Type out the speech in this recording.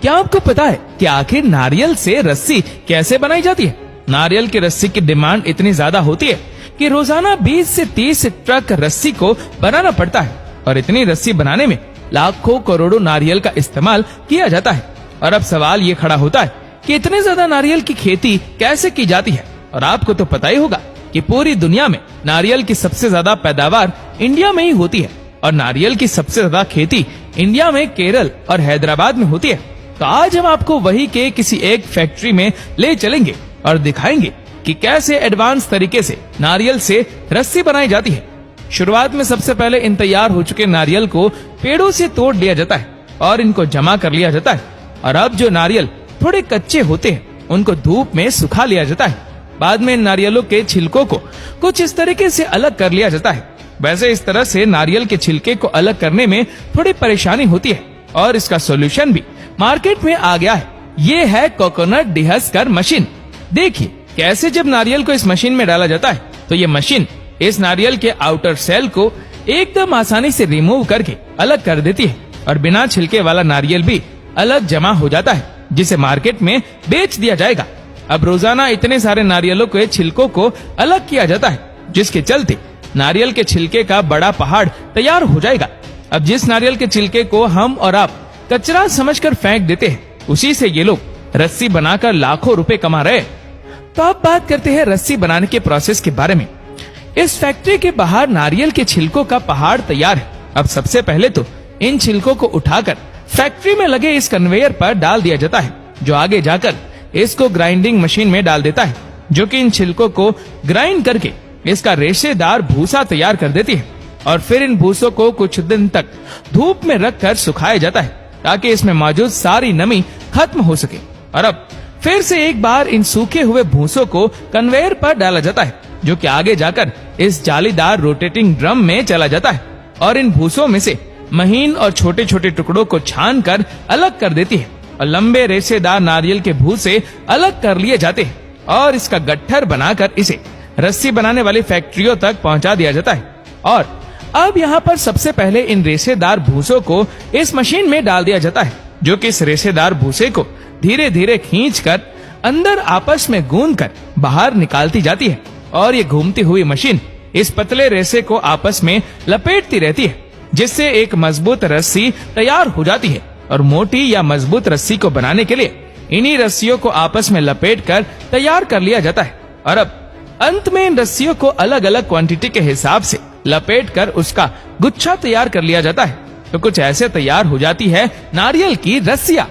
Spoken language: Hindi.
क्या आपको पता है कि आखिर नारियल से रस्सी कैसे बनाई जाती है? नारियल की रस्सी की डिमांड इतनी ज्यादा होती है कि रोजाना 20 से 30 ट्रक रस्सी को बनाना पड़ता है और इतनी रस्सी बनाने में लाखों करोड़ों नारियल का इस्तेमाल किया जाता है। और अब सवाल ये खड़ा होता है कि इतने ज्यादा नारियल की खेती कैसे की जाती है? और आपको तो पता ही होगा कि पूरी दुनिया में नारियल की सबसे ज्यादा पैदावार इंडिया में ही होती है और नारियल की सबसे ज्यादा खेती इंडिया में केरल और हैदराबाद में होती है। तो आज हम आपको वही के किसी एक फैक्ट्री में ले चलेंगे और दिखाएंगे कि कैसे एडवांस तरीके से नारियल से रस्सी बनाई जाती है। शुरुआत में सबसे पहले इन तैयार हो चुके नारियल को पेड़ों से तोड़ लिया जाता है और इनको जमा कर लिया जाता है। और अब जो नारियल थोड़े कच्चे होते हैं उनको धूप में सुखा लिया जाता है। बाद में इन नारियलों के छिलकों को कुछ इस तरीके से अलग कर लिया जाता है। वैसे इस तरह से नारियल के छिलके को अलग करने में थोड़ी परेशानी होती है और इसका सॉल्यूशन भी मार्केट में आ गया है। ये है कोकोनट डिहस्कर मशीन। देखिए कैसे जब नारियल को इस मशीन में डाला जाता है तो ये मशीन इस नारियल के आउटर सेल को एकदम आसानी से रिमूव करके अलग कर देती है और बिना छिलके वाला नारियल भी अलग जमा हो जाता है, जिसे मार्केट में बेच दिया जाएगा। अब रोजाना इतने सारे नारियलों के छिलकों को अलग किया जाता है, जिसके चलते नारियल के छिलके का बड़ा पहाड़ तैयार हो जाएगा। अब जिस नारियल के छिलके को हम और आप कचरा समझकर फेंक देते हैं, उसी से ये लोग रस्सी बनाकर लाखों रुपए कमा रहे हैं। तो अब बात करते हैं रस्सी बनाने के प्रोसेस के बारे में। इस फैक्ट्री के बाहर नारियल के छिलकों का पहाड़ तैयार है। अब सबसे पहले तो इन छिलकों को उठाकर फैक्ट्री में लगे इस कन्वेयर पर डाल दिया जाता है, जो आगे जाकर इसको ग्राइंडिंग मशीन में डाल देता है, जो कि इन छिलकों को ग्राइंड करके इसका रेशेदार भूसा तैयार कर देती है। और फिर इन भूसों को कुछ दिन तक धूप में रखकर सुखाया जाता है ताकि इसमें मौजूद सारी नमी खत्म हो सके। और अब फिर से एक बार इन सूखे हुए भूसों को कन्वेयर पर डाला जाता है, जो कि आगे जाकर इस जालीदार रोटेटिंग ड्रम में चला जाता है और इन भूसों में से महीन और छोटे छोटे टुकड़ों को छान कर अलग कर देती है और लंबे रेशेदार नारियल के भूसे अलग कर लिए जाते हैं और इसका गट्ठर बनाकर इसे रस्सी बनाने वाली फैक्ट्रियों तक पहुंचा दिया जाता है। और अब यहाँ पर सबसे पहले इन रेशेदार भूसों को इस मशीन में डाल दिया जाता है, जो कि इस रेशेदार भूसे को धीरे धीरे खींचकर अंदर आपस में गूंथकर बाहर निकालती जाती है। और ये घूमती हुई मशीन इस पतले रेशे को आपस में लपेटती रहती है, जिससे एक मजबूत रस्सी तैयार हो जाती है। और मोटी या मजबूत रस्सी को बनाने के लिए इन्हीं रस्सियों को आपस में लपेटकर तैयार कर लिया जाता है। और अब अंत में इन रस्सियों को अलग अलग क्वांटिटी के हिसाब से लपेटकर उसका गुच्छा तैयार कर लिया जाता है। तो कुछ ऐसे तैयार हो जाती है नारियल की रस्सियां।